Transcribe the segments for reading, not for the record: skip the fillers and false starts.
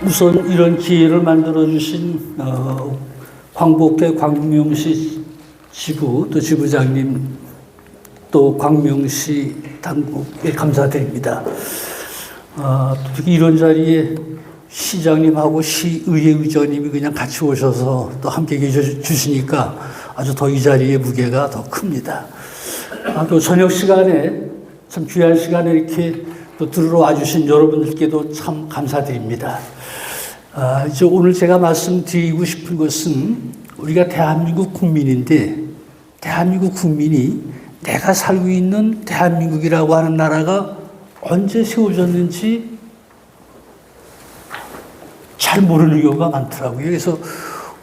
우선 이런 기회를 만들어 주신 광복회 광명시 지부 또 지부장님 또 광명시 당국에 감사드립니다. 특히 이런 자리에 시장님하고 시의회 의장님이 그냥 같이 오셔서 또 함께 계셔주시니까 아주 더 이 자리의 무게가 더 큽니다. 또 저녁 시간에 참 귀한 시간에 이렇게 또 들으러 와주신 여러분들께도 참 감사드립니다. 이제 오늘 제가 말씀드리고 싶은 것은 우리가 대한민국 국민인데 대한민국 국민이 내가 살고 있는 대한민국이라고 하는 나라가 언제 세워졌는지 잘 모르는 경우가 많더라고요. 그래서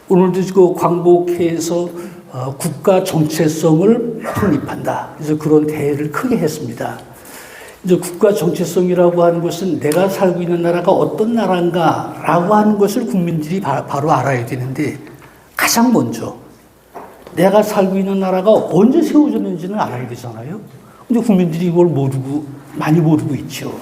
오늘도 그 광복회에서 국가 정체성을 확립한다. 그래서 그런 대회를 크게 했습니다. 이제 국가 정체성이라고 하는 것은 내가 살고 있는 나라가 어떤 나라인가라고 하는 것을 국민들이 바로 알아야 되는데 가장 먼저 내가 살고 있는 나라가 언제 세워졌는지는 알아야 되잖아요. 근데 국민들이 이걸 많이 모르고 있죠.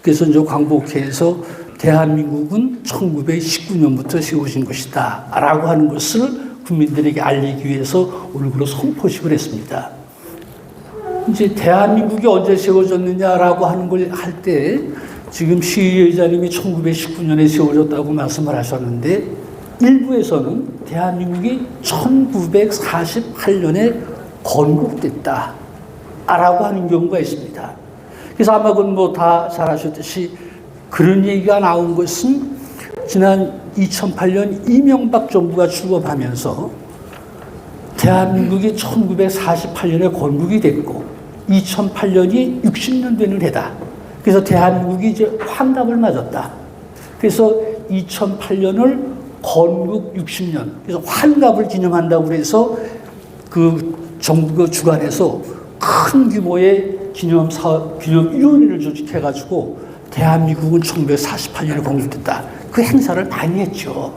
그래서 이제 광복회에서 대한민국은 1919년부터 세워진 것이다 라고 하는 것을 국민들에게 알리기 위해서 오늘 그런 선포식을 했습니다. 이제 대한민국이 언제 세워졌느냐라고 하는 걸 할 때 지금 시의회장님이 1919년에 세워졌다고 말씀을 하셨는데 일부에서는 대한민국이 1948년에 건국됐다 라고 하는 경우가 있습니다. 그래서 아마 그건 뭐 다 잘 아셨듯이 그런 얘기가 나온 것은 지난 2008년 이명박 정부가 출범하면서 대한민국이 1948년에 건국이 됐고 2008년이 60년 되는 해다. 그래서 대한민국이 이제 환갑을 맞았다. 그래서 2008년을 건국 60년, 그래서 환갑을 기념한다고 해서 그 정부가 주관해서 큰 규모의 기념위원회를 조직해가지고 대한민국은 1948년에 건국됐다. 그 행사를 많이 했죠.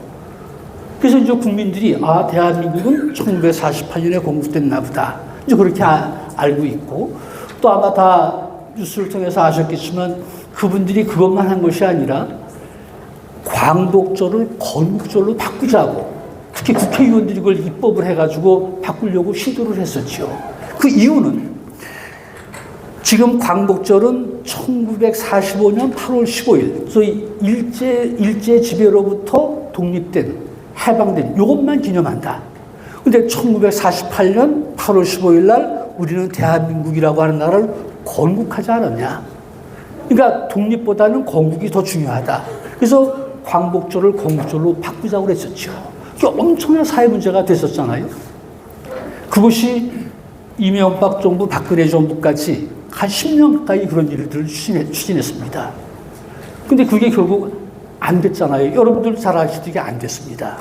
그래서 이제 국민들이 대한민국은 1948년에 건국됐나 보다. 이제 그렇게 알고 있고 또 아마 다 뉴스를 통해서 아셨겠지만 그분들이 그것만 한 것이 아니라 광복절을 건국절로 바꾸자고 특히 국회의원들이 그걸 입법을 해가지고 바꾸려고 시도를 했었죠. 그 이유는 지금 광복절은 1945년 8월 15일 소위 일제 지배로부터 독립된 해방된 이것만 기념한다. 근데 1948년 8월 15일 날 우리는 대한민국이라고 하는 나라를 건국하지 않았냐. 그러니까 독립보다는 건국이 더 중요하다. 그래서 광복절을 건국절로 바꾸자고 했었죠. 그게 엄청난 사회 문제가 됐었잖아요. 그것이 이명박 정부, 박근혜 정부까지 한 10년 가까이 그런 일들을 추진했습니다. 근데 그게 결국 안 됐잖아요. 여러분들 잘 아시듯이 안 됐습니다.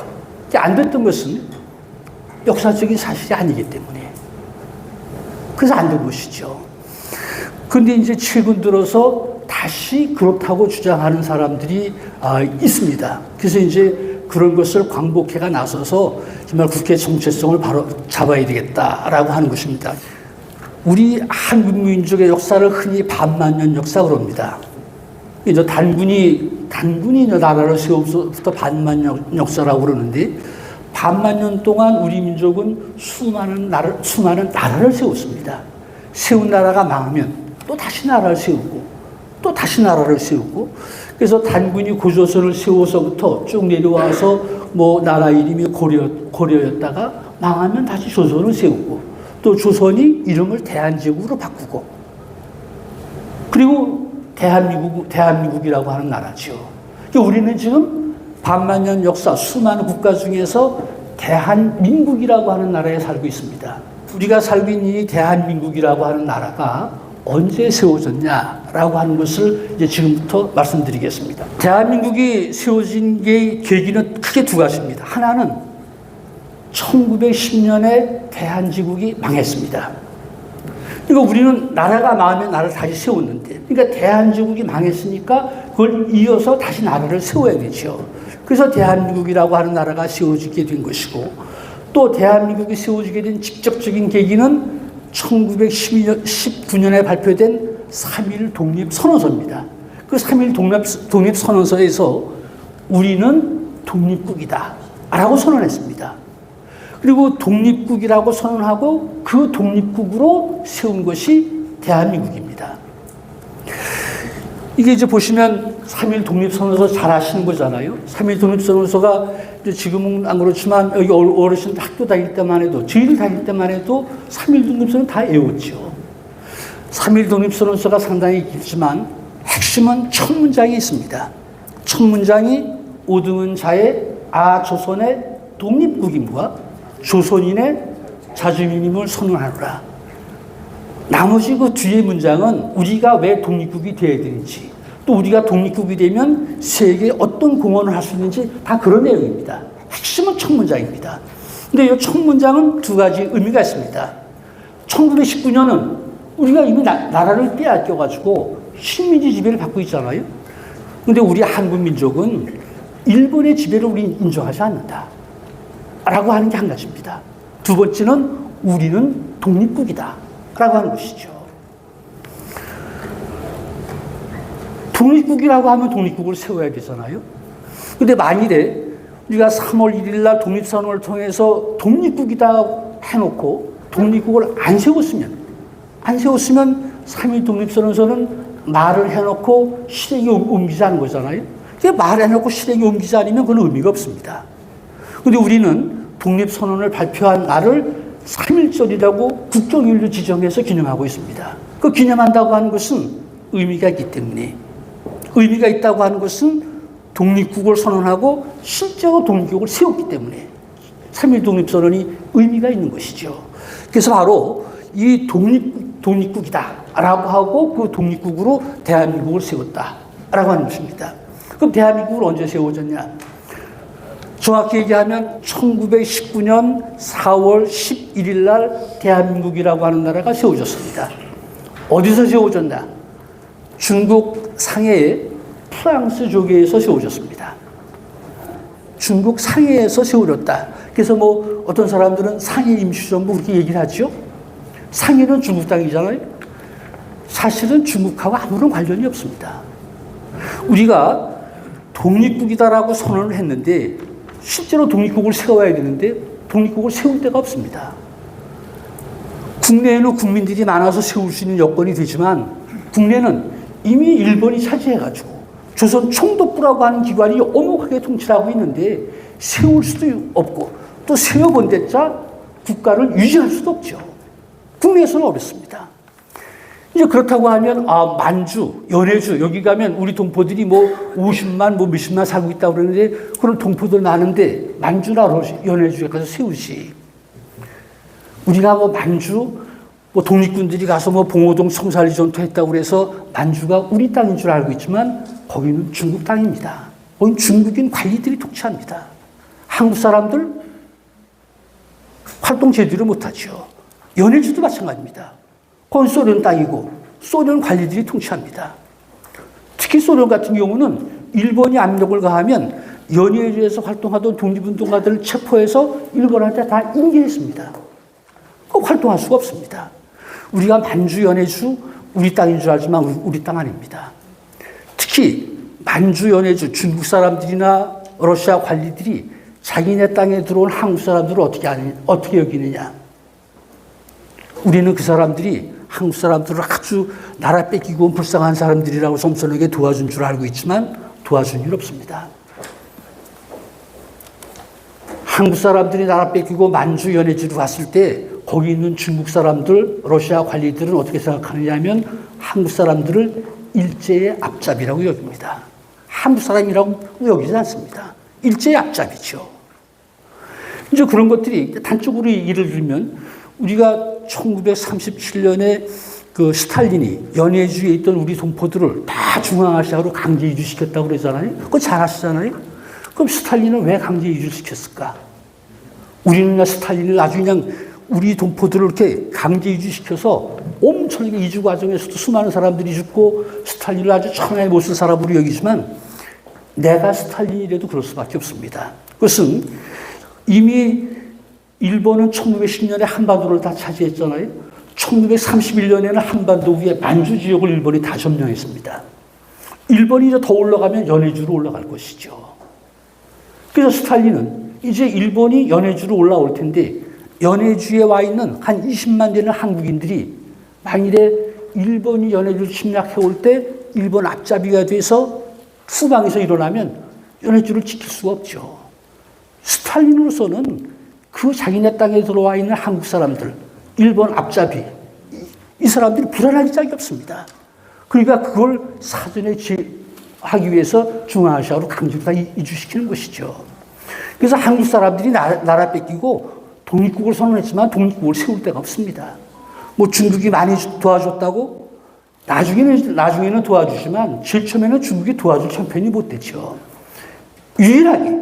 안 됐던 것은 역사적인 사실이 아니기 때문에. 그래서 안 된 것이죠. 근데 이제 최근 들어서 다시 그렇다고 주장하는 사람들이 있습니다. 그래서 이제 그런 것을 광복회가 나서서 정말 국회 정체성을 바로 잡아야 되겠다라고 하는 것입니다. 우리 한국 민족의 역사를 흔히 반만년 역사 그럽니다. 이제 단군이 나라를 세우면서부터 반만년 역사라고 그러는데 반만년 동안 우리 민족은 수많은 나라를 세웠습니다. 세운 나라가 망하면 또 다시 나라를 세우고 또 다시 나라를 세우고 그래서 단군이 고조선을 세워서부터 쭉 내려와서 뭐 나라 이름이 고려였다가 망하면 다시 조선을 세우고 또 조선이 이름을 대한제국으로 바꾸고 그리고 대한민국이라고 하는 나라죠. 우리는 지금 반만년 역사 수많은 국가 중에서 대한민국이라고 하는 나라에 살고 있습니다. 우리가 살고 있는 이 대한민국이라고 하는 나라가 언제 세워졌냐라고 하는 것을 이제 지금부터 말씀드리겠습니다. 대한민국이 세워진 게 계기는 크게 두 가지입니다. 하나는 1910년에 대한제국이 망했습니다. 그러니까 우리는 나라가 망하면 나라를 다시 세웠는데, 그러니까 대한제국이 망했으니까 그걸 이어서 다시 나라를 세워야 되죠. 그래서 대한민국이라고 하는 나라가 세워지게 된 것이고, 또 대한민국이 세워지게 된 직접적인 계기는 1919년에 발표된 3.1 독립선언서입니다. 그 3.1 독립선언서에서 우리는 독립국이다 라고 선언했습니다. 그리고 독립국이라고 선언하고 그 독립국으로 세운 것이 대한민국입니다. 이게 이제 보시면 3.1 독립선언서 잘 아시는 거잖아요. 3.1 독립선언서가 지금은 안 그렇지만 여기 어르신 학교 다닐 때만 해도, 저희들 다닐 때만 해도 3.1 독립선언 다 외웠죠. 3.1 독립선언서가 상당히 길지만 핵심은 첫 문장이 있습니다. 첫 문장이 오등은 자의 조선의 독립국임과 조선인의 자주민임을 선언하노라. 나머지 그 뒤에 문장은 우리가 왜 독립국이 되어야 되는지, 또 우리가 독립국이 되면 세계에 어떤 공헌을 할 수 있는지 다 그런 내용입니다. 핵심은 첫 문장입니다. 근데 이 첫 문장은 두 가지 의미가 있습니다. 1919년은 우리가 이미 나라를 빼앗겨가지고 식민지 지배를 받고 있잖아요. 근데 우리 한국 민족은 일본의 지배를 우리 인정하지 않는다 라고 하는 게 한 가지입니다. 두 번째는 우리는 독립국이다 라고 하는 것이죠. 독립국이라고 하면 독립국을 세워야 되잖아요. 근데 만일에 우리가 3월 1일 날 독립선언을 통해서 독립국이다 해놓고 독립국을 안 세웠으면 3.1 독립선언서는 말을 해놓고 실행에 옮기지 않은 거잖아요. 말해놓고 실행에 옮기지 않으면 그건 의미가 없습니다. 근데 우리는 독립선언을 발표한 날을 3.1절이라고 국경일로 지정해서 기념하고 있습니다. 그 기념한다고 하는 것은 의미가 있기 때문에, 의미가 있다고 하는 것은 독립국을 선언하고 실제로 독립국을 세웠기 때문에 3.1 독립선언이 의미가 있는 것이죠. 그래서 바로 이 독립국이다 라고 하고 그 독립국으로 대한민국을 세웠다라고 하는 것입니다. 그럼 대한민국은 언제 세워졌냐? 정확히 얘기하면 1919년 4월 11일 날 대한민국이라고 하는 나라가 세워졌습니다. 어디서 세워졌나? 중국 상해의 프랑스 조계에서 세워졌습니다. 중국 상해에서 세워졌다. 그래서 뭐 어떤 사람들은 상해 임시정부 그렇게 얘기를 하죠. 상해는 중국 땅이잖아요. 사실은 중국하고 아무런 관련이 없습니다. 우리가 독립국이다라고 선언을 했는데 실제로 독립국을 세워야 되는데 독립국을 세울 데가 없습니다. 국내에는 국민들이 많아서 세울 수 있는 여건이 되지만 국내는 이미 일본이 차지해가지고 조선 총독부라고 하는 기관이 엄혹하게 통치를 하고 있는데 세울 수도 없고 또 세워본댔자 국가를 유지할 수도 없죠. 국내에서는 어렵습니다. 이제 그렇다고 하면 만주, 연해주 여기 가면 우리 동포들이 뭐 50만 뭐 몇십만 살고 있다고 그러는데 그런 동포들 많은데 만주나 연해주에 가서 세우지. 우리가 뭐 만주 뭐 독립군들이 가서 뭐 봉오동 성살리 전투했다고 그래서 만주가 우리 땅인 줄 알고 있지만 거기는 중국 땅입니다. 거긴 중국인 관리들이 통치합니다. 한국 사람들 활동 제대로 못하죠. 연해주도 마찬가지입니다. 그건 소련 땅이고 소련 관리들이 통치합니다. 특히 소련 같은 경우는 일본이 압력을 가하면 연해주에서 활동하던 독립운동가들을 체포해서 일본한테 다 인계했습니다. 활동할 수가 없습니다. 우리가 만주, 연해주 우리 땅인 줄 알지만 우리 땅 아닙니다. 특히 만주, 연해주 중국 사람들이나 러시아 관리들이 자기네 땅에 들어온 한국 사람들을 어떻게 여기느냐. 우리는 그 사람들이 한국 사람들을 아주 나라 뺏기고 온 불쌍한 사람들이라고 섬선하게 도와준 줄 알고 있지만 도와준 일 없습니다. 한국 사람들이 나라 뺏기고 만주, 연해주로 갔을 때 거기 있는 중국 사람들, 러시아 관리들은 어떻게 생각하느냐 하면 한국 사람들을 일제의 앞잡이라고 여깁니다. 한국 사람이라고 여기지 않습니다. 일제의 앞잡이죠. 이제 그런 것들이 단적으로 예를 들면 우리가 1937년에 그 스탈린이 연해주에 있던 우리 동포들을 다 중앙아시아로 강제 이주시켰다고 그러잖아요. 그거 잘 아시잖아요. 그럼 스탈린은 왜 강제 이주시켰을까? 우리는 스탈린을 아주 그냥 우리 동포들을 이렇게 강제 이주시켜서 엄청나게 이주 과정에서도 수많은 사람들이 죽고 스탈린을 아주 천하의 못쓸 사람으로 여기지만 내가 스탈린이라도 그럴 수밖에 없습니다. 그것은 이미 일본은 1910년에 한반도를 다 차지했잖아요. 1931년에는 한반도 위에 만주 지역을 일본이 다 점령했습니다. 일본이 더 올라가면 연해주로 올라갈 것이죠. 그래서 스탈린은 이제 일본이 연해주로 올라올 텐데 연해주에 와 있는 한 20만 되는 한국인들이 만일에 일본이 연해주를 침략해 올 때 일본 앞잡이가 돼서 후방에서 일어나면 연해주를 지킬 수가 없죠. 스탈린으로서는 그 자기네 땅에 들어와 있는 한국 사람들, 일본 앞잡이, 이 사람들이 불안할 짝이 없습니다. 그러니까 그걸 사전에 하기 위해서 중앙아시아로 강제로 다 이주시키는 것이죠. 그래서 한국 사람들이 나라 뺏기고 독립국을 선언했지만 독립국을 세울 데가 없습니다. 뭐 중국이 많이 도와줬다고 나중에는 도와주지만 제일 처음에는 중국이 도와줄 형편이 못 됐죠. 유일하게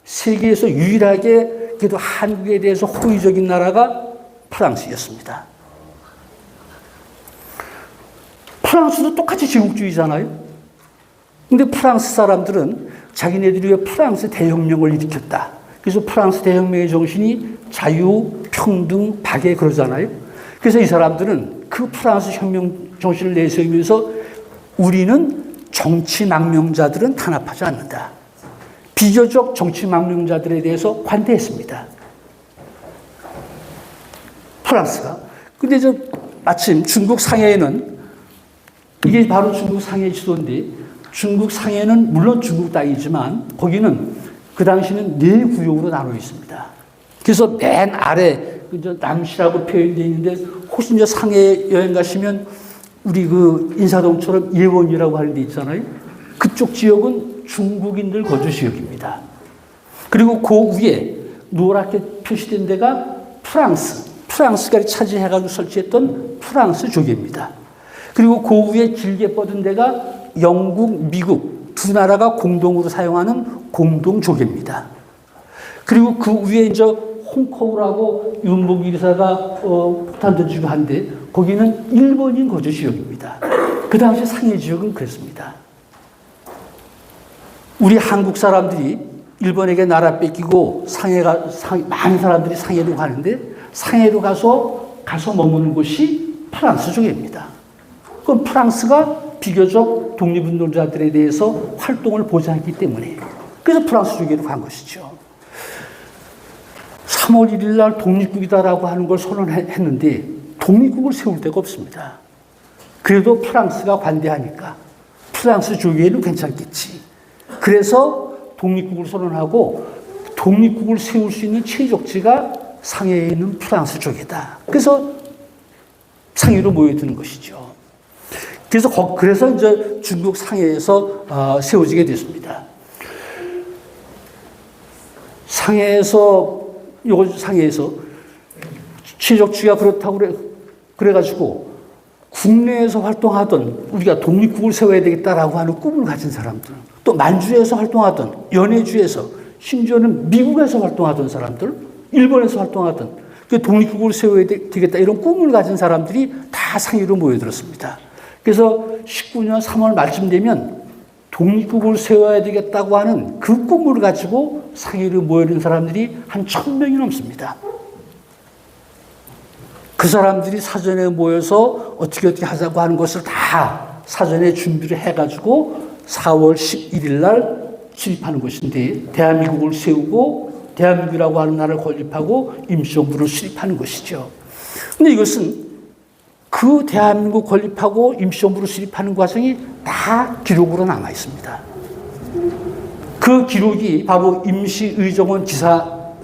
세계에서 유일하게 그래도 한국에 대해서 호의적인 나라가 프랑스였습니다. 프랑스도 똑같이 제국주의잖아요. 근데 프랑스 사람들은 자기네들이 왜 프랑스 대혁명을 일으켰다. 그래서 프랑스 대혁명의 정신이 자유, 평등, 박애 그러잖아요. 그래서 이 사람들은 그 프랑스 혁명 정신을 내세우면서 우리는 정치망명자들은 탄압하지 않는다. 비교적 정치망명자들에 대해서 관대했습니다. 프랑스가. 근데 마침 중국 상해에는 이게 바로 중국 상해 지도인데 중국 상해는 물론 중국 땅이지만 거기는 그 당시는 4구역으로 나눠 있습니다. 그래서 맨 아래 남시라고 표현되어 있는데 혹시 이제 상해 여행 가시면 우리 그 인사동처럼 예원이라고 하는 데 있잖아요. 그쪽 지역은 중국인들 거주 지역입니다. 그리고 그 위에 노랗게 표시된 데가 프랑스가 차지해가지고 설치했던 프랑스 조개입니다. 그리고 그 위에 길게 뻗은 데가 영국, 미국 두 나라가 공동으로 사용하는 공동 조개입니다. 그리고 그 위에 이제 홍콩이라고 윤봉길 기사가 폭탄 던지고 한데 거기는 일본인 거주 지역입니다. 그 당시 상해 지역은 그랬습니다. 우리 한국 사람들이 일본에게 나라 뺏기고 많은 사람들이 상해로 가는데 상해로 가서 머무는 곳이 프랑스 조개입니다. 그럼 프랑스가 비교적 독립운동자들에 대해서 활동을 보장했기 때문에 그래서 프랑스 조개로 간 것이죠. 3월 1일 날 독립국이다라고 하는 걸 선언했는데 독립국을 세울 데가 없습니다. 그래도 프랑스가 관대하니까 프랑스 조개는 괜찮겠지. 그래서 독립국을 선언하고 독립국을 세울 수 있는 최적지가 상해에 있는 프랑스 조개다. 그래서 상해로 모여드는 것이죠. 그래서 이제 중국 상해에서 세워지게 됐습니다. 상해에서 최적지가 그렇다고 그래가지고 국내에서 활동하던 우리가 독립국을 세워야 되겠다라고 하는 꿈을 가진 사람들, 또 만주에서 활동하던 연해주에서 심지어는 미국에서 활동하던 사람들, 일본에서 활동하던 그 독립국을 세워야 되겠다 이런 꿈을 가진 사람들이 다 상해로 모여들었습니다. 그래서 19년 3월 말쯤 되면 독립국을 세워야 되겠다고 하는 그 꿈을 가지고 상해로 모여든 사람들이 한 1,000명이 넘습니다. 그 사람들이 사전에 모여서 어떻게 하자고 하는 것을 다 사전에 준비를 해가지고 4월 11일 날 수립하는 것인데 대한민국을 세우고 대한민국이라고 하는 나라를 건립하고 임시정부를 수립하는 것이죠. 근데 이것은 그 대한민국 건립하고 임시정부를 수립하는 과정이 다 기록으로 남아 있습니다. 그 기록이 바로 임시의정원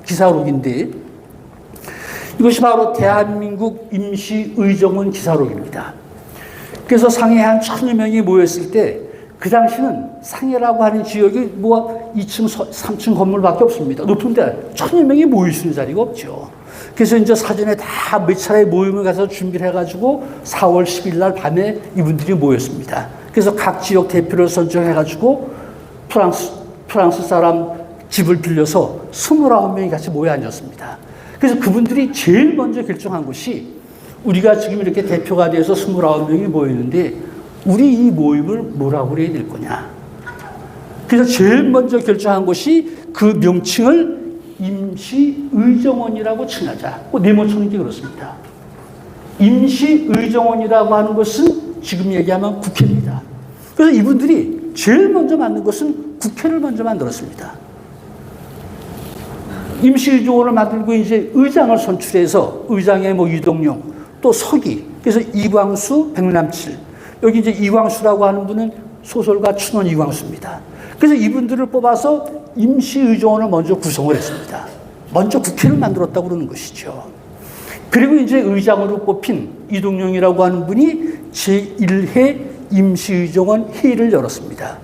기사록인데 이것이 바로 대한민국 임시의정원 기사록입니다. 그래서 상해에 한 1,000여 명이 모였을 때 그 당시는 상해라고 하는 지역이 2층, 3층 건물밖에 없습니다. 높은데 1,000여 명이 모일 수 있는 자리가 없죠. 그래서 이제 사전에 다 몇 차례 모임을 가서 준비를 해가지고 4월 10일 날 밤에 이분들이 모였습니다. 그래서 각 지역 대표를 선정해가지고 프랑스 사람 집을 빌려서 29명이 같이 모여 앉았습니다. 그래서 그분들이 제일 먼저 결정한 것이 우리가 지금 이렇게 대표가 돼서 29명이 모였는데 우리 이 모임을 뭐라고 그래야 될 거냐. 그래서 제일 먼저 결정한 것이 그 명칭을 임시의정원이라고 칭하자. 네모처럼 게 그렇습니다. 임시의정원이라고 하는 것은 지금 얘기하면 국회입니다. 그래서 이분들이 제일 먼저 만든 것은 국회를 먼저 만들었습니다. 임시의정원을 만들고 이제 의장을 선출해서 의장에 뭐 이동용, 또 서기, 그래서 이광수, 백남칠. 여기 이제 이광수라고 하는 분은 소설가 춘원 이광수입니다. 그래서 이분들을 뽑아서 임시의정원을 먼저 구성을 했습니다. 먼저 국회를 만들었다고 그러는 것이죠. 그리고 이제 의장으로 뽑힌 이동용이라고 하는 분이 제1회 임시의정원 회의를 열었습니다.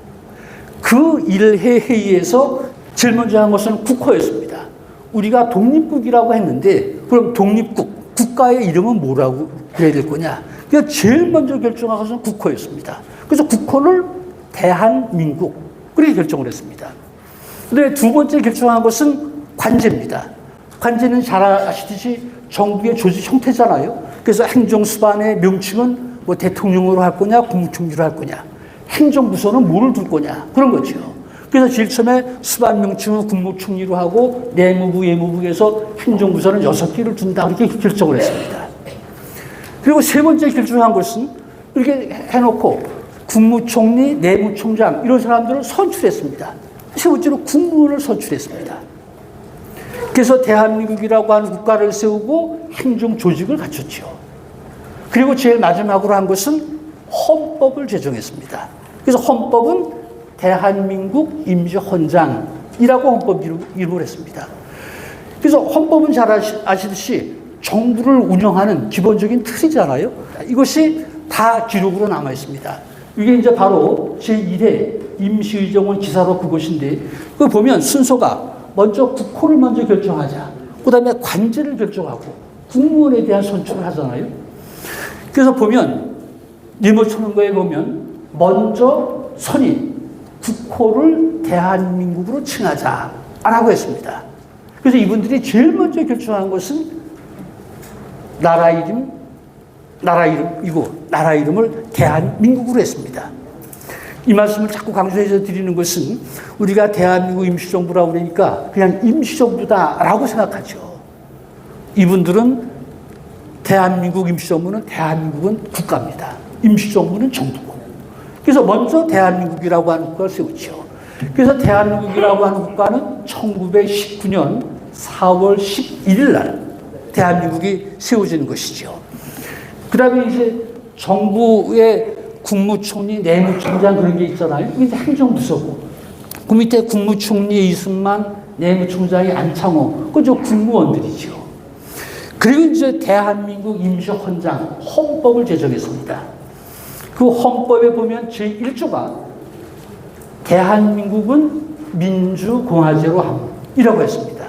그 1회 회의에서 제일 먼저 한 것은 국호였습니다. 우리가 독립국이라고 했는데 그럼 독립국, 국가의 이름은 뭐라고 그래야 될 거냐. 그래서 제일 먼저 결정한 것은 국호였습니다. 그래서 국호를 대한민국 그렇게 결정을 했습니다. 그런데 두 번째 결정한 것은 관제입니다. 관제는 잘 아시듯이 정부의 조직 형태잖아요. 그래서 행정수반의 명칭은 뭐 대통령으로 할 거냐, 국무총리로 할 거냐, 행정부서는 뭐를 둘 거냐 그런 거죠. 그래서 제일 처음에 수반 명칭은 국무총리로 하고 내무부, 예무부에서 행정부서는 6개를 둔다 이렇게 결정을 했습니다. 그리고 세 번째 결정한 것은 이렇게 해놓고 국무총리, 내무총장 이런 사람들을 선출했습니다. 세 번째로 국무원을 선출했습니다. 그래서 대한민국이라고 하는 국가를 세우고 행정 조직을 갖췄죠. 그리고 제일 마지막으로 한 것은 헌법을 제정했습니다. 그래서 헌법은 대한민국 임시헌장이라고 헌법 이름을 했습니다. 그래서 헌법은 잘 아시듯이 정부를 운영하는 기본적인 틀이잖아요. 이것이 다 기록으로 남아 있습니다. 이게 이제 바로 제1회 임시의정원 기사로 그것인데, 그 보면 순서가 먼저 국호를 먼저 결정하자. 그 다음에 관제를 결정하고 국무원에 대한 선출을 하잖아요. 그래서 보면 리모천거에 보면 먼저 선임, 국호를 대한민국으로 칭하자라고 했습니다. 그래서 이분들이 제일 먼저 결정한 것은 나라 이름을 대한민국으로 했습니다. 이 말씀을 자꾸 강조해서 드리는 것은 우리가 대한민국 임시정부라고 그러니까 그냥 임시정부다라고 생각하죠. 이분들은 대한민국 임시정부는 대한민국은 국가입니다. 임시정부는 정부고. 그래서 먼저 대한민국이라고 하는 국가를 세우죠. 그래서 대한민국이라고 하는 국가는 1919년 4월 11일 날 대한민국이 세워지는 것이죠. 그 다음에 이제 정부의 국무총리, 내무총장 그런 게 있잖아요. 이게 행정부서고. 그 밑에 국무총리 이승만, 내무총장이 안창호. 그저 국무원들이죠. 그리고 이제 대한민국 임시헌장, 헌법을 제정했습니다. 그 헌법에 보면 제1조가 대한민국은 민주공화제로 함이라고 했습니다.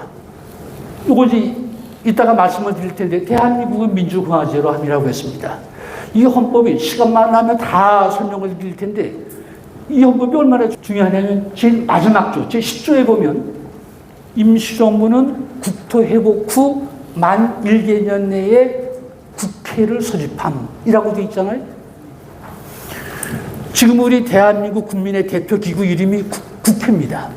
이거 이제 이따가 말씀을 드릴 텐데 대한민국은 민주공화제로 함이라고 했습니다. 이 헌법이 시간만 나면 다 설명을 드릴 텐데 이 헌법이 얼마나 중요하냐면 제일 마지막 조, 제10조에 보면 임시정부는 국토회복 후 만 1개년 내에 국회를 소집함이라고 되어 있잖아요. 지금 우리 대한민국 국민의 대표기구 이름이 국회입니다.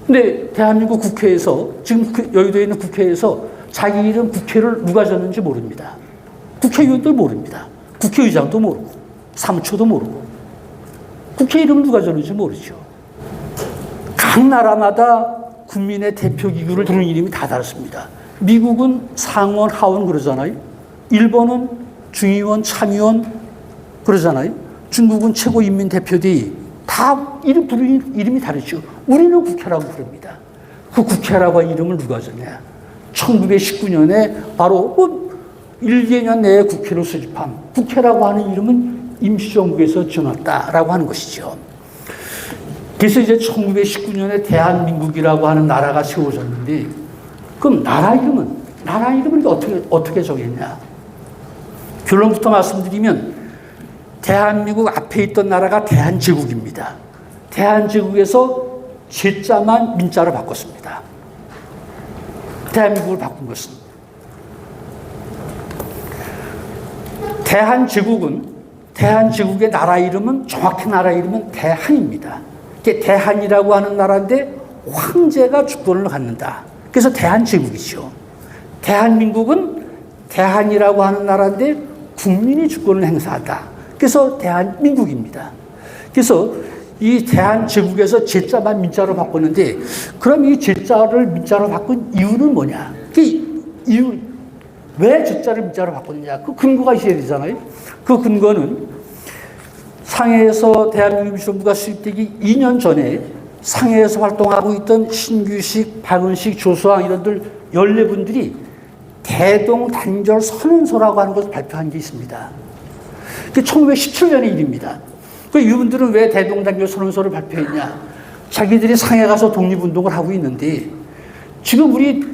근데 대한민국 국회에서 지금 여의도에 있는 국회에서 자기 이름 국회를 누가 졌는지 모릅니다. 국회의원들 모릅니다. 국회의장도 모르고 사무처도 모르고 국회 이름을 누가 졌는지 모르죠. 각 나라마다 국민의 대표기구를 두는 이름이 다 다릅니다. 미국은 상원, 하원 그러잖아요. 일본은 중의원, 참의원 그러잖아요. 중국은 최고인민대표대회 다 이름 부르는 이름이 다르죠. 우리는 국회라고 부릅니다. 그 국회라고 한 이름을 누가 졌냐? 1919년에 바로 1개년 내에 국회를 소집함. 국회라고 하는 이름은 임시정부에서 지어놨다라고 하는 것이죠. 그래서 이제 1919년에 대한민국이라고 하는 나라가 세워졌는데, 그럼 나라 이름을 어떻게 정했냐? 결론부터 말씀드리면 대한민국 앞에 있던 나라가 대한제국입니다. 대한제국에서 제자만 민자로 바꿨습니다. 대한민국을 바꾼 것은. 대한제국의 나라 이름은, 정확히 나라 이름은 대한입니다. 대한이라고 하는 나라인데 황제가 주권을 갖는다. 그래서 대한제국이죠. 대한민국은 대한이라고 하는 나라인데 국민이 주권을 행사한다. 그래서 대한민국입니다. 그래서 이 대한제국에서 제자만 민자로 바꿨는데 그럼 이 제자를 민자로 바꾼 이유는 뭐냐? 그 이유 왜 제자를 민자로 바꿨느냐? 그 근거가 있어야 되잖아요. 그 근거는 상해에서 대한민국 임시정부가 수립되기 2년 전에 상해에서 활동하고 있던 신규식, 박은식, 조수왕 이런들 14분들이 대동단결 선언서라고 하는 것을 발표한 게 있습니다. 그게 1917년의 일입니다. 그 이분들은 왜 대동단결 선언서를 발표했냐? 자기들이 상해 가서 독립운동을 하고 있는데 지금 우리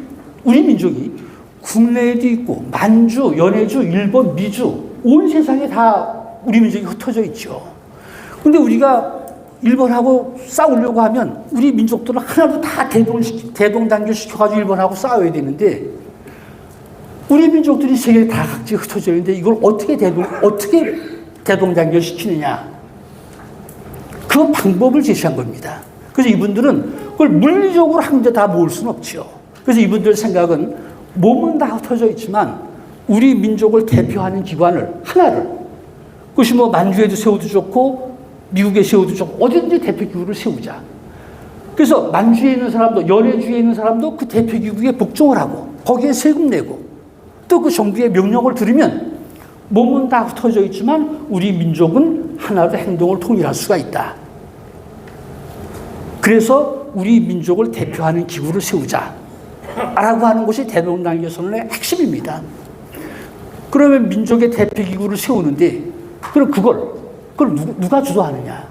민족이 국내에도 있고 만주, 연해주, 일본, 미주 온 세상에 다 우리 민족이 흩어져 있죠. 근데 우리가 일본하고 싸우려고 하면 우리 민족들은 하나도 다 대동단결 시켜가지고 일본하고 싸워야 되는데 우리 민족들이 세계 다 각지 흩어져 있는데 이걸 어떻게 대동단결 시키느냐. 그 방법을 제시한 겁니다. 그래서 이분들은 그걸 물리적으로 한 군데 다 모을 수는 없죠. 그래서 이분들 생각은 몸은 다 흩어져 있지만 우리 민족을 대표하는 기관을 하나를 그것이 뭐 만주에도 세워도 좋고 미국에 세워도 좋고 어디든지 대표기구를 세우자. 그래서 만주에 있는 사람도 연해주에 있는 사람도 그 대표기구에 복종을 하고 거기에 세금 내고 또 그 정부의 명령을 들으면 몸은 다 흩어져 있지만 우리 민족은 하나로 행동을 통일할 수가 있다. 그래서 우리 민족을 대표하는 기구를 세우자 라고 하는 것이 대동단결 선언의 핵심입니다. 그러면 민족의 대표기구를 세우는데 그럼 그걸 누가 주도하느냐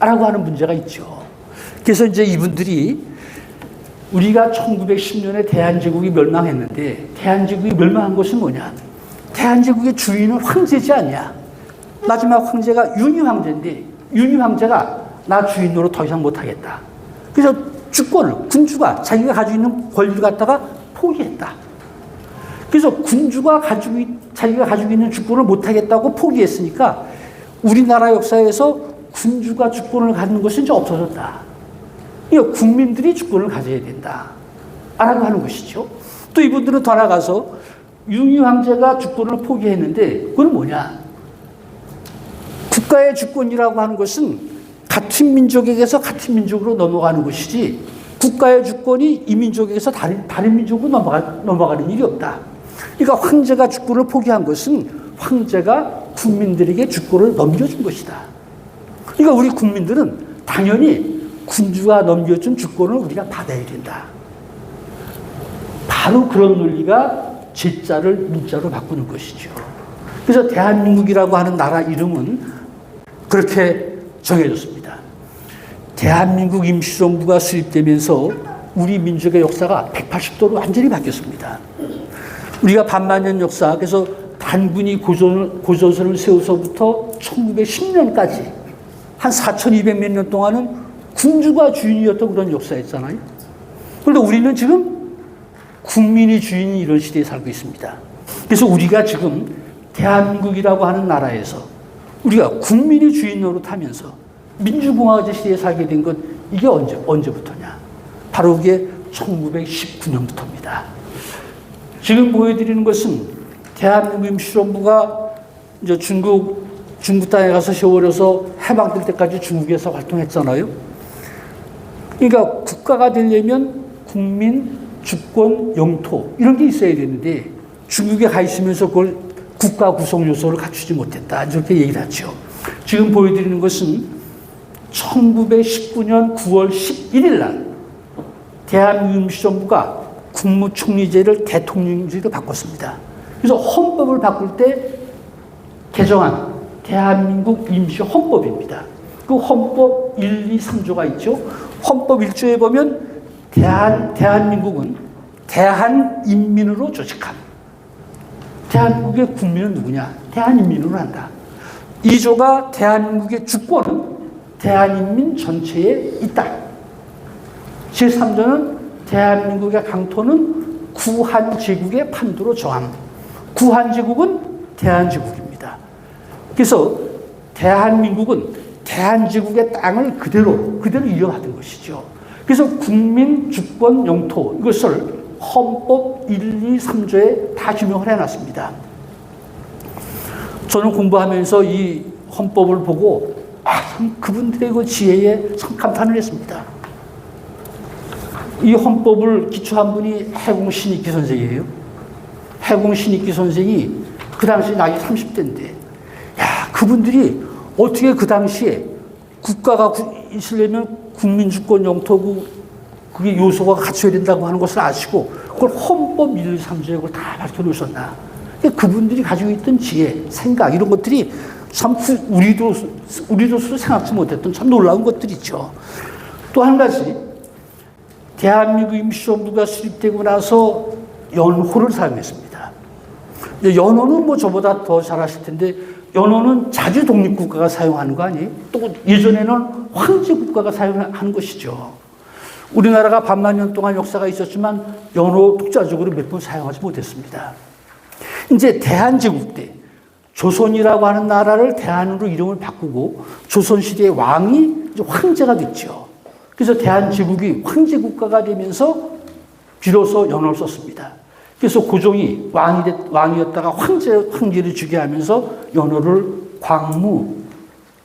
라고 하는 문제가 있죠. 그래서 이제 이분들이 우리가 1910년에 대한제국이 멸망했는데 대한제국이 멸망한 것은 뭐냐? 대한제국의 주인은 황제지 않냐? 마지막 황제가 윤희 황제인데 윤희 황제가 나 주인으로 더 이상 못하겠다. 그래서 주권을 군주가 자기가 가지고 있는 권리를 갖다가 포기했다. 그래서 군주가 자기가 가지고 있는 주권을 못하겠다고 포기했으니까 우리나라 역사에서 군주가 주권을 갖는 것은 이제 없어졌다. 그러니까 국민들이 주권을 가져야 된다. 라고 하는 것이죠. 또 이분들은 더 나가서 윤희 황제가 주권을 포기했는데 그건 뭐냐? 국가의 주권이라고 하는 것은 같은 민족에게서 같은 민족으로 넘어가는 것이지 국가의 주권이 이 민족에게서 다른 민족으로 넘어가는 일이 없다. 그러니까 황제가 주권을 포기한 것은 황제가 국민들에게 주권을 넘겨준 것이다. 그러니까 우리 국민들은 당연히 군주가 넘겨준 주권을 우리가 받아야 된다. 바로 그런 논리가 제자를 민자로 바꾸는 것이죠. 그래서 대한민국이라고 하는 나라 이름은 그렇게 정해졌습니다. 대한민국 임시정부가 수립되면서 우리 민족의 역사가 180도로 완전히 바뀌었습니다. 우리가 반만년 역사, 그래서 단군이 고조선을 세워서부터 1910년까지 한 4200몇 년 동안은 군주가 주인이었던 그런 역사였잖아요. 그런데 우리는 지금 국민이 주인인 이런 시대에 살고 있습니다. 그래서 우리가 지금 대한민국이라고 하는 나라에서 우리가 국민이 주인 노릇하면서 민주공화제 시대에 살게 된 건 이게 언제부터냐? 바로 그게 1919년부터입니다. 지금 보여드리는 것은 대한민국 임시정부가 이제 중국 땅에 가서 세월에서 해방될 때까지 중국에서 활동했잖아요. 그러니까 국가가 되려면 국민, 주권, 영토 이런 게 있어야 되는데 중국에 가 있으면서 그걸 국가 구성 요소를 갖추지 못했다. 이렇게 얘기를 하죠. 지금 보여드리는 것은 1919년 9월 11일 날 대한민국 임시정부가 국무총리제를 대통령제로 바꿨습니다. 그래서 헌법을 바꿀 때 개정한 대한민국 임시헌법입니다. 그 헌법 1, 2, 3조가 있죠. 헌법 1조에 보면 대한민국은 대한인민으로 조직함. 대한민국의 국민은 누구냐? 대한인민으로 한다. 2조가 대한민국의 주권은 대한인민 전체에 있다. 제3조는 대한민국의 강토는 구한제국의 판도로 정함. 구한제국은 대한제국입니다. 그래서 대한민국은 대한제국의 땅을 그대로 이어받은 것이죠. 그래서 국민, 주권, 영토 이것을 헌법 1, 2, 3조에 다 규명을 해놨습니다. 저는 공부하면서 이 헌법을 보고 참 그분들의 그 지혜에 참 감탄을 했습니다. 이 헌법을 기초한 분이 해공 신익기 선생이에요. 해공 신익기 선생이 그 당시 나이 30대인데, 그분들이 어떻게 그 당시에 국가가 있으려면 국민주권 영토고 그게 요소가 갖춰야 된다고 하는 것을 아시고 그걸 헌법 1, 2, 3조에 그걸 다 밝혀놓으셨나. 그분들이 가지고 있던 지혜, 생각 이런 것들이 참 우리도 생각지 못했던 참 놀라운 것들이죠. 또 한 가지, 대한민국 임시정부가 수립되고 나서 연호를 사용했습니다. 연호는 뭐 저보다 더 잘 아실 텐데 연호는 자주 독립국가가 사용하는 거 아니에요? 또 예전에는 황제국가가 사용하는 것이죠. 우리나라가 반만 년 동안 역사가 있었지만 연호 독자적으로 몇 번 사용하지 못했습니다. 이제 대한제국 때 조선이라고 하는 나라를 대한으로 이름을 바꾸고 조선시대의 왕이 이제 황제가 됐죠. 그래서 대한제국이 황제국가가 되면서 비로소 연호를 썼습니다. 그래서 고종이 왕이었다가 황제를 주게 하면서 연호를 광무.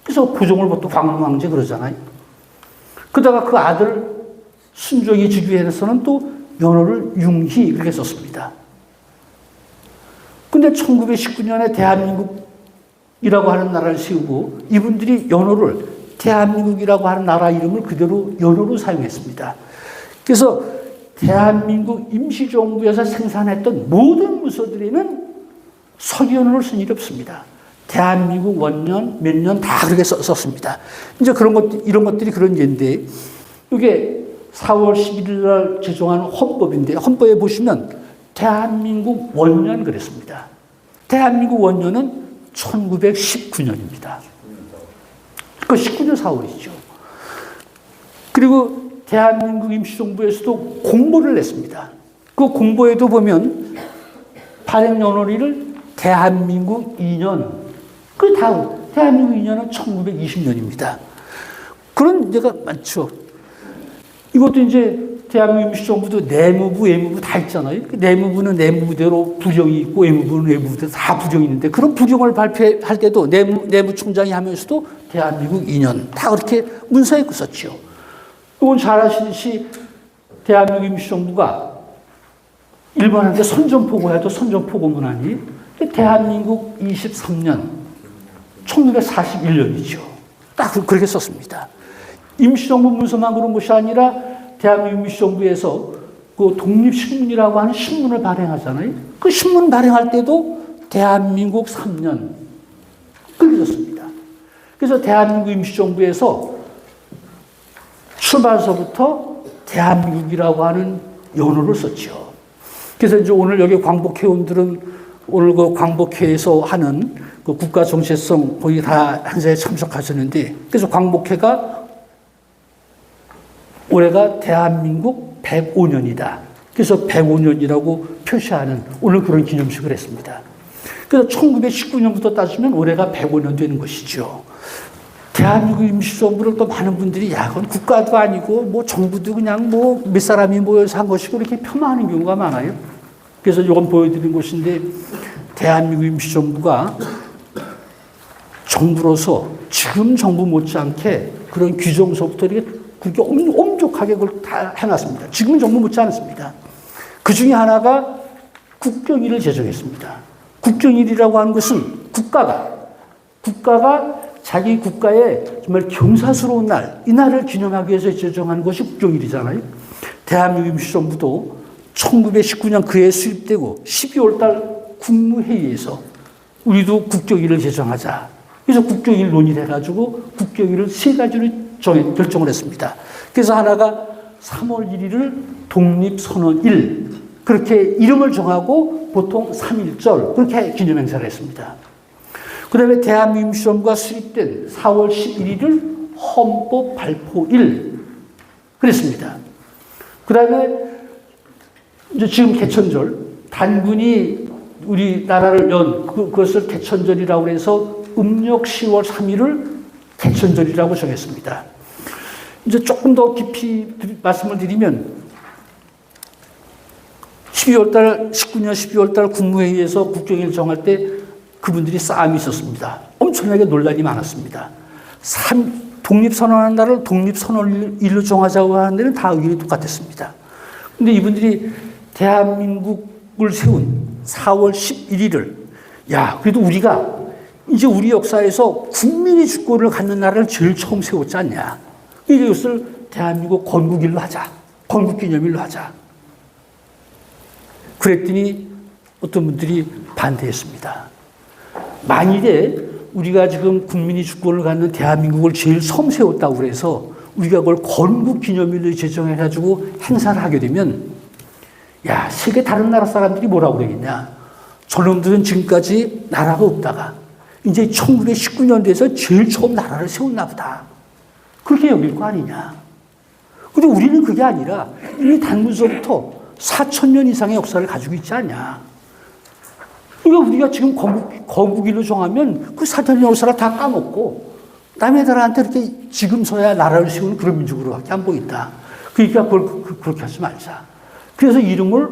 그래서 고종을 보통 광무왕제 그러잖아요. 그러다가 그 아들 순종이 주기 위해서는 또 연호를 융희 그렇게 썼습니다. 근데 1919년에 대한민국이라고 하는 나라를 세우고 이분들이 연호를 대한민국이라고 하는 나라 이름을 그대로 연호로 사용했습니다. 그래서 대한민국 임시정부에서 생산했던 모든 문서들에는 서기연호를 쓴 일이 없습니다. 대한민국 원년, 몇 년 다 그렇게 썼습니다. 이제 이런 것들이 그런 예인데, 이게 4월 11일 날 제정한 헌법인데, 헌법에 보시면 대한민국 원년 그랬습니다. 대한민국 원년은 1919년입니다. 그 19년 4월이죠. 그리고 대한민국 임시정부에서도 공보를 냈습니다. 그 공보에도 보면 발행연월일을 대한민국 2년, 그 다음 대한민국 2년은 1920년입니다. 그런 예가 많죠. 이것도 이제 대한민국 임시정부도 내무부, 외무부 다 있잖아요. 내무부는 내무부대로 부령이 있고 외무부는 외무부대로 다 부령이 있는데 그런 부령을 발표할 때도 내무총장이 하면서도 대한민국 2년 다 그렇게 문서에 썼죠. 이건 잘 아시듯이 대한민국 임시정부가 일본한테 선전포고해도 선전포고문 아니 대한민국 23년 1941년이죠. 딱 그렇게 썼습니다. 임시정부 문서만 그런 것이 아니라 대한민국 임시정부에서 그 독립신문이라고 하는 신문을 발행하잖아요. 그 신문 발행할 때도 대한민국 3년 그렇게 썼습니다. 그래서 대한민국 임시정부에서 출발서부터 대한민국이라고 하는 연호를 썼죠. 그래서 이제 오늘 여기 광복회원들은 오늘 그 광복회에서 하는 그 국가 정체성 거의 다 행사에 참석하셨는데, 그래서 광복회가 올해가 대한민국 105년이다. 그래서 105년이라고 표시하는 오늘 그런 기념식을 했습니다. 그래서 1919년부터 따지면 올해가 105년 되는 것이죠. 대한민국 임시정부를 또 많은 분들이 그건 국가도 아니고 뭐 정부도 그냥 뭐 몇 사람이 모여서 한 것이고 이렇게 폄하하는 경우가 많아요. 그래서 이건 보여드린 것인데 대한민국 임시정부가 정부로서 지금 정부 못지않게 그런 규정서부터 이렇게 그렇게 엄격하게 그걸 다 해놨습니다. 지금은 정부 못지 않았습니다. 그 중에 하나가 국경일을 제정했습니다. 국경일이라고 하는 것은 국가가 자기 국가의 정말 경사스러운 날, 이 날을 기념하기 위해서 제정한 것이 국경일이잖아요. 대한민국 임시정부도 1919년 그해 수립되고 12월 달 국무회의에서 우리도 국경일을 제정하자. 그래서 국경일 논의를 해가지고 국경일을 3가지로 결정을 했습니다. 그래서 하나가 3월 1일을 독립선언일, 그렇게 이름을 정하고 보통 3.1절 그렇게 기념행사를 했습니다. 그 다음에 대한민국 임시정부가 수립된 4월 11일을 헌법 발표일 그랬습니다. 그 다음에 이제 지금 개천절, 단군이 우리나라를 연 그것을 개천절이라고 해서 음력 10월 3일을 개천절이라고 정했습니다. 이제 조금 더 깊이 말씀을 드리면 19년 12월 달 국무회의에서 국경일 정할 때 그분들이 싸움이 있었습니다. 엄청나게 논란이 많았습니다. 독립선언하는 날을 독립선언일로 정하자고 하는 데는 다 의견이 똑같았습니다. 근데 이분들이 대한민국을 세운 4월 11일을, 야, 그래도 우리가 이제 우리 역사에서 국민의 주권을 갖는 나라를 제일 처음 세웠지 않냐. 이것을 대한민국 건국일로 하자. 건국기념일로 하자. 그랬더니 어떤 분들이 반대했습니다. 만일에 우리가 지금 국민의 주권을 갖는 대한민국을 제일 처음 세웠다고 그래서 우리가 그걸 건국기념일로 제정해가지고 행사를 하게 되면, 야, 세계 다른 나라 사람들이 뭐라고 그러겠냐. 저놈들은 지금까지 나라가 없다가 이제 1919년도에서 제일 처음 나라를 세웠나 보다. 그렇게 여길 거 아니냐. 근데 우리는 그게 아니라 이미 단군서부터 4,000년 이상의 역사를 가지고 있지 않냐. 그러니까 우리가 지금 건국일로 정하면 그 4,000년 역사를 다 까먹고 남의 나라한테 이렇게 지금서야 나라를 세우는 그런 민족으로밖에 안 보인다. 그러니까 그걸 그렇게 하지 말자. 그래서 이름을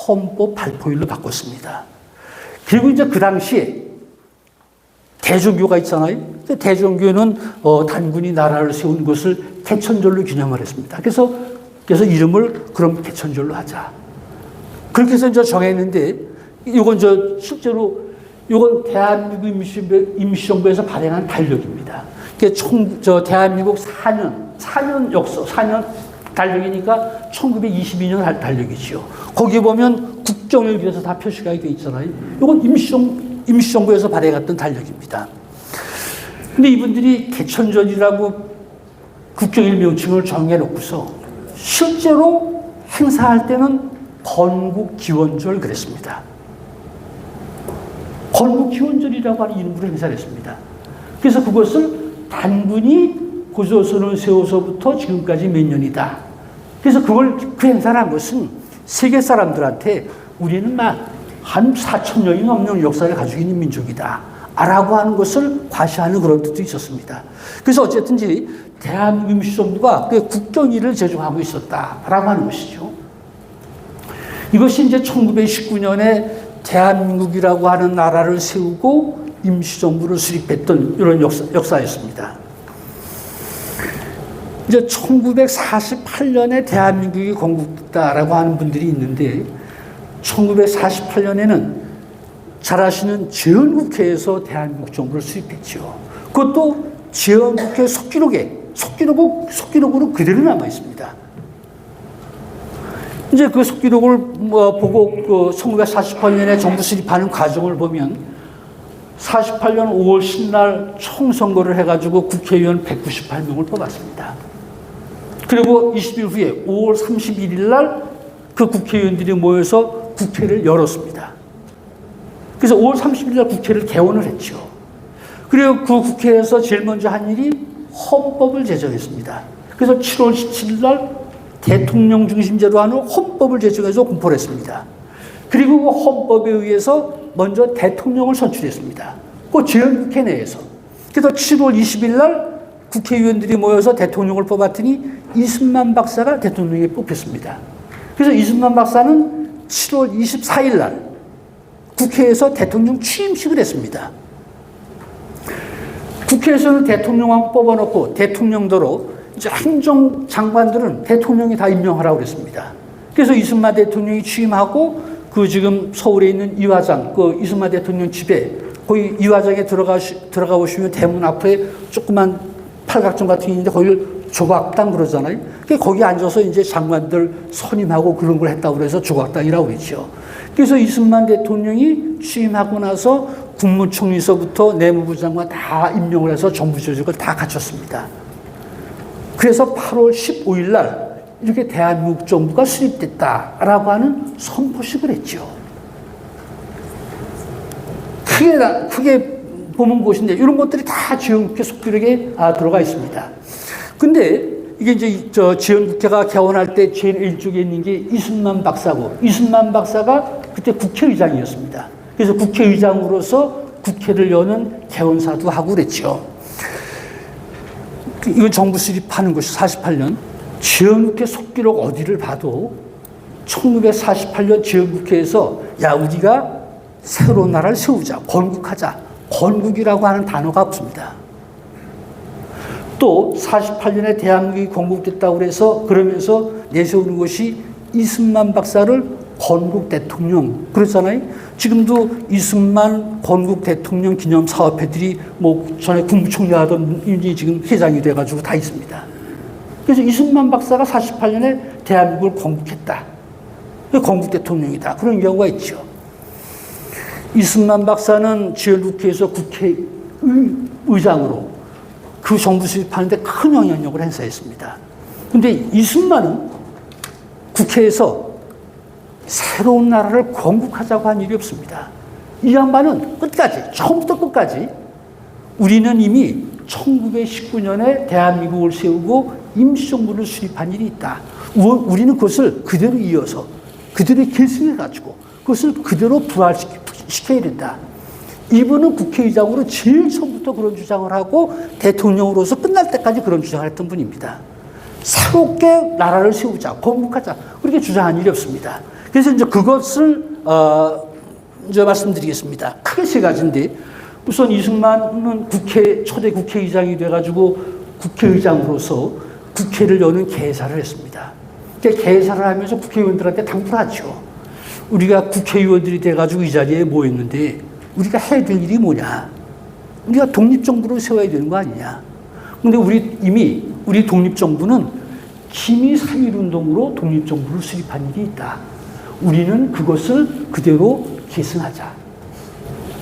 헌법 발표일로 바꿨습니다. 그리고 이제 그 당시에 대종교가 있잖아요. 대종교는 단군이 나라를 세운 것을 개천절로 기념을 했습니다. 그래서 이름을 그럼 개천절로 하자. 그렇게 해서 이제 정했는데, 이건 실제로 이건 대한민국 임시정부에서 발행한 달력입니다. 대한민국 4년 역사, 4년 달력이니까 1922년 달력이지요. 거기 보면 국정일기에서 다 표시가 되어 있잖아요. 이건 임시정부에서 발행했던 달력입니다. 근데 이분들이 개천절이라고 국정일 명칭을 정해놓고서 실제로 행사할 때는 건국기원절 그랬습니다. 건국기원절이라고 하는 이름으로 행사를 했습니다. 그래서 그것을 단군이 고조선을 세워서부터 지금까지 몇 년이다. 그래서 그 행사를 한 것은 세계 사람들한테 우리는 한 4,000년이 넘는 역사를 가지고 있는 민족이다. 라고 하는 것을 과시하는 그런 뜻도 있었습니다. 그래서 어쨌든지 대한민국 임시정부가 국정일을 제정하고 있었다라고 하는 것이죠. 이것이 이제 1919년에 대한민국이라고 하는 나라를 세우고 임시정부를 수립했던 이런 역사였습니다. 이제 1948년에 대한민국이 건국됐다라고 하는 분들이 있는데, 1948년에는 잘 아시는 재헌국회에서 대한민국 정부를 수립했죠. 그것도 재헌국회 속기록으로 그대로 남아 있습니다. 이제 그 속기록을 보고 1948년에 정부 수립하는 과정을 보면 48년 5월 10날 총선거를 해가지고 국회의원 198명을 뽑았습니다. 그리고 20일 후에 5월 31일 날 그 국회의원들이 모여서 국회를 열었습니다. 그래서 5월 30일 날 국회를 개원을 했죠. 그리고 그 국회에서 제일 먼저 한 일이 헌법을 제정했습니다. 그래서 7월 17일 날 대통령 중심제로 하는 헌법을 제정해서 공포를 했습니다. 그리고 그 헌법에 의해서 먼저 대통령을 선출했습니다. 그 재헌국회 내에서. 그래서 7월 20일 날 국회의원들이 모여서 대통령을 뽑았더니 이승만 박사가 대통령에 뽑혔습니다. 그래서 이승만 박사는 7월 24일 날 국회에서 대통령 취임식을 했습니다. 국회에서는 대통령만 뽑아놓고 대통령도로 이제 행정장관들은 대통령이 다 임명하라고 그랬습니다. 그래서 이승만 대통령이 취임하고 그 지금 서울에 있는 이화장, 그 이승만 대통령 집에 거기 이화장에 들어가 보시면 대문 앞에 조그만 팔각정 같은 게 있는데 거기를 조각당 그러잖아요. 거기 앉아서 이제 장관들 선임하고 그런 걸 했다고 그래서 조각당이라고 그랬죠. 그래서 이승만 대통령이 취임하고 나서 국무총리서부터 내무부 장관 다 임명을 해서 정부 조직을 다 갖췄습니다. 그래서 8월 15일 날 이렇게 대한민국 정부가 수립됐다라고 하는 선포식을 했죠. 크게 보면 곳인데 이런 것들이 다 재헌국회 속기록에 들어가 있습니다. 근데 이게 이제 재헌국회가 개원할 때 제일 일쪽에 있는 게 이승만 박사고, 이승만 박사가 그때 국회의장이었습니다. 그래서 국회의장으로서 국회를 여는 개원사도 하고 그랬죠. 이건 정부 수립하는 것이 48년. 재헌국회 속기록 어디를 봐도 1948년 재헌국회에서 야, 우리가 새로운 나라를 세우자, 건국하자. 건국이라고 하는 단어가 없습니다. 또 48년에 대한민국이 건국됐다고 해서 그러면서 내세우는 것이 이승만 박사를 건국 대통령 그랬잖아요. 지금도 이승만 건국 대통령 기념 사업회들이 뭐 전에 국무총리 하던 분이 지금 회장이 돼가지고 다 있습니다. 그래서 이승만 박사가 48년에 대한민국을 건국했다. 건국 대통령이다. 그런 경우가 있죠. 이승만 박사는 지역국회에서 국회의장으로 그 정부 수립하는데 큰 영향력을 행사했습니다. 그런데 이승만은 국회에서 새로운 나라를 건국하자고 한 일이 없습니다. 이 양반은 끝까지, 처음부터 끝까지 우리는 이미 1919년에 대한민국을 세우고 임시정부를 수립한 일이 있다. 우리는 그것을 그대로 이어서 그대로 계승해가지고 그것을 그대로 부활시켜야 된다. 이분은 국회의장으로 제일 처음부터 그런 주장을 하고 대통령으로서 끝날 때까지 그런 주장을 했던 분입니다. 새롭게 나라를 세우자, 건국하자 그렇게 주장한 일이 없습니다. 그래서 이제 그것을 이제 말씀드리겠습니다. 크게 세 가지인데 우선 이승만은 초대 국회의장이 돼가지고 국회의장으로서 국회를 여는 개사를 했습니다. 개사를 하면서 국회의원들한테 당부를 하죠. 우리가 국회의원들이 돼가지고 이 자리에 모였는데 우리가 해야 될 일이 뭐냐? 우리가 독립정부를 세워야 되는 거 아니냐? 근데 우리 독립정부는 기미 3.1운동으로 독립정부를 수립한 일이 있다. 우리는 그것을 그대로 계승하자.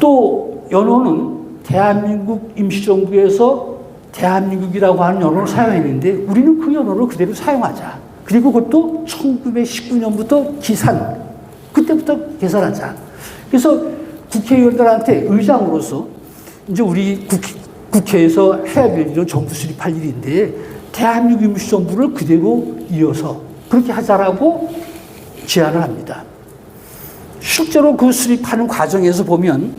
또 연호는 대한민국 임시정부에서 대한민국이라고 하는 연호를 사용했는데 우리는 그 연호를 그대로 사용하자. 그리고 그것도 1919년부터 그때부터 계산하자. 그래서 국회의원들한테 의장으로서 이제 우리 국회에서 해야 될 일은 정부 수립할 일인데 대한민국 임시정부를 그대로 이어서 그렇게 하자라고 제안을 합니다. 실제로 그 수립하는 과정에서 보면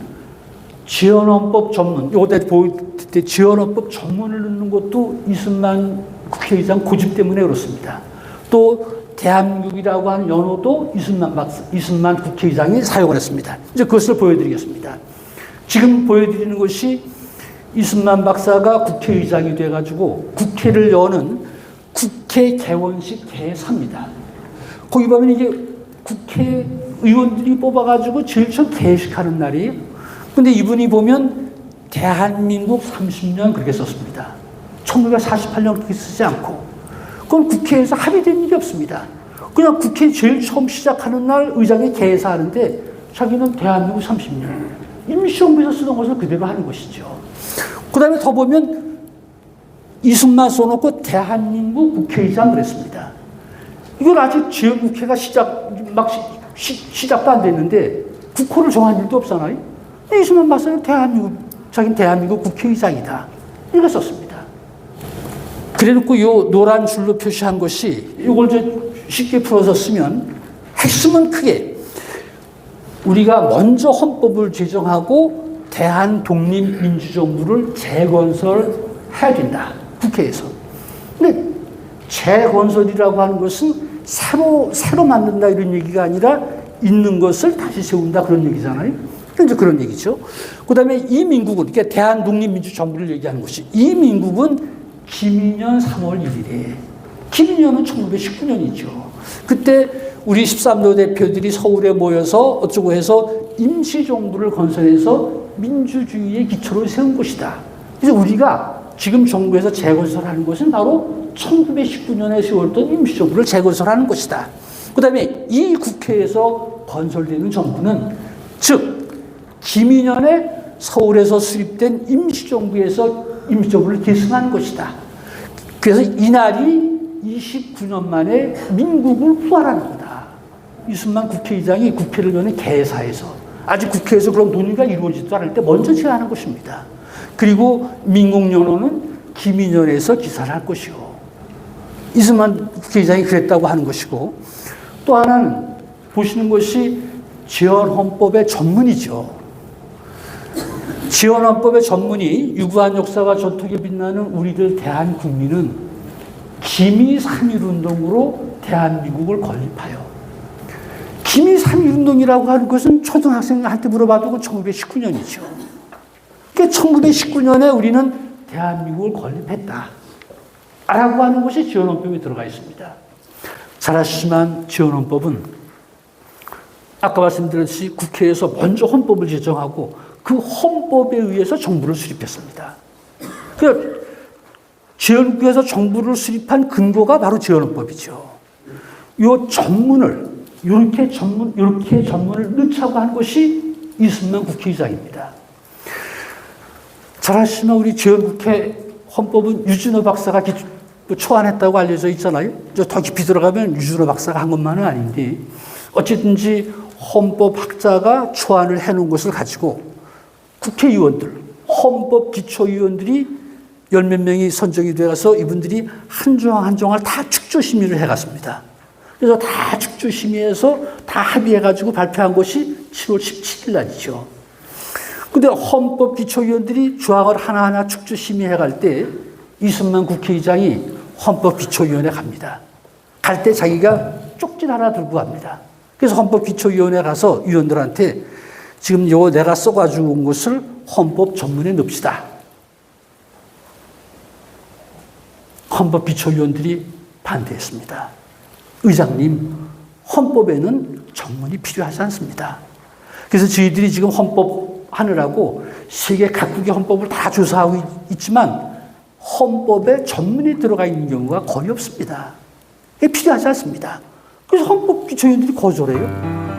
지연헌법 전문, 요때 지연헌법 전문을 넣는 것도 이승만 국회의장 고집 때문에 그렇습니다. 또 대한민국이라고 하는 연호도 이승만 국회의장이 사용을 했습니다. 이제 그것을 보여드리겠습니다. 지금 보여드리는 것이 이승만 박사가 국회의장이 돼가지고 국회를 여는 국회 개원식 개사입니다. 거기 보면 이게 국회의원들이 뽑아가지고 제일 처음 개식하는 날이에요. 근데 이분이 보면 대한민국 30년 그렇게 썼습니다. 1948년 그렇게 쓰지 않고. 그건 국회에서 합의된 일이 없습니다. 그냥 국회 제일 처음 시작하는 날 의장이 개사하는데 자기는 대한민국 30년. 임시정부에서 쓰던 것을 그대로 하는 것이죠. 그 다음에 더 보면 이승만 써놓고 대한민국 국회의장 그랬습니다. 이건 아직 지역국회가 시작도 안 됐는데 국호를 정한 일도 없잖아요. 이승만 박사는 자기는 대한민국 국회의장이다. 이렇게 썼습니다. 그래놓고 이 노란 줄로 표시한 것이 이걸 쉽게 풀어서 쓰면 핵심은 크게 우리가 먼저 헌법을 제정하고 대한독립민주정부를 재건설해야 된다. 국회에서. 근데 재건설이라고 하는 것은 새로 만든다 이런 얘기가 아니라 있는 것을 다시 세운다 그런 얘기잖아요. 이제 그런 얘기죠. 그 다음에 이 민국은, 그러니까 대한독립민주정부를 얘기하는 것이, 이 민국은 김인년 3월 1일에, 김인년은 1919년이죠. 그때 우리 13도 대표들이 서울에 모여서 어쩌고 해서 임시정부를 건설해서 민주주의의 기초를 세운 것이다. 그래서 우리가 지금 정부에서 재건설하는 것은 바로 1919년에 세웠던 임시정부를 재건설하는 것이다. 그 다음에 이 국회에서 건설되는 정부는 즉 김인년에 서울에서 수립된 임시정부를 계승하는 것이다. 그래서 이날이 29년 만에 민국을 부활하는 거다. 이승만 국회의장이 국회를 여는 개사에서 아직 국회에서 그런 논의가 이루어지지도 않을 때 먼저 제안한 것입니다. 그리고 민국연호는 김인년에서 기사를 할 것이고 이승만 국회의장이 그랬다고 하는 것이고 또 하나는 보시는 것이 지연헌법의 전문이죠. 지연헌법의 전문이 유구한 역사와 전통에 빛나는 우리들 대한국민은 기미 3.1운동으로 대한민국을 건립하여 기미 3.1운동이라고 하는 것은 초등학생한테 물어봐도 1919년이죠. 그러니까 1919년에 우리는 대한민국을 건립했다. 라고 하는 것이 지원헌법에 들어가 있습니다. 잘 아시지만 지원헌법은 아까 말씀드렸듯이 국회에서 먼저 헌법을 제정하고 그 헌법에 의해서 정부를 수립했습니다. 그러니까 지원국에서 정부를 수립한 근거가 바로 지원헌법이죠. 이 전문을 이렇게 전문을 넣자고 한 것이 이승만 국회의장입니다. 잘 아시지만 우리 지원국회 헌법은 유진호 박사가 초안했다고 알려져 있잖아요. 더 깊이 들어가면 유진호 박사가 한 것만은 아닌데 어쨌든지 헌법학자가 초안을 해놓은 것을 가지고 국회의원들, 헌법기초위원들이 열 몇 명이 선정이 되어서 이분들이 한 조항 한 조항을 다 축조심의를 해갔습니다. 그래서 다 축조심의해서 다 합의해가지고 발표한 것이 7월 17일 날이죠. 근데 헌법기초위원들이 조항을 하나하나 축조심의해갈 때 이승만 국회의장이 헌법기초위원회 갑니다. 갈 때 자기가 쪽지 하나 들고 갑니다. 그래서 헌법기초위원회 가서 위원들한테 지금 이거 내가 써가지고 온 것을 헌법 전문에 넣읍시다. 헌법기초위원들이 반대했습니다. 의장님, 헌법에는 전문이 필요하지 않습니다. 그래서 저희들이 지금 헌법 하느라고 세계 각국의 헌법을 다 조사하고 있지만 헌법에 전문이 들어가 있는 경우가 거의 없습니다. 필요하지 않습니다. 그래서 헌법기초위원들이 거절해요.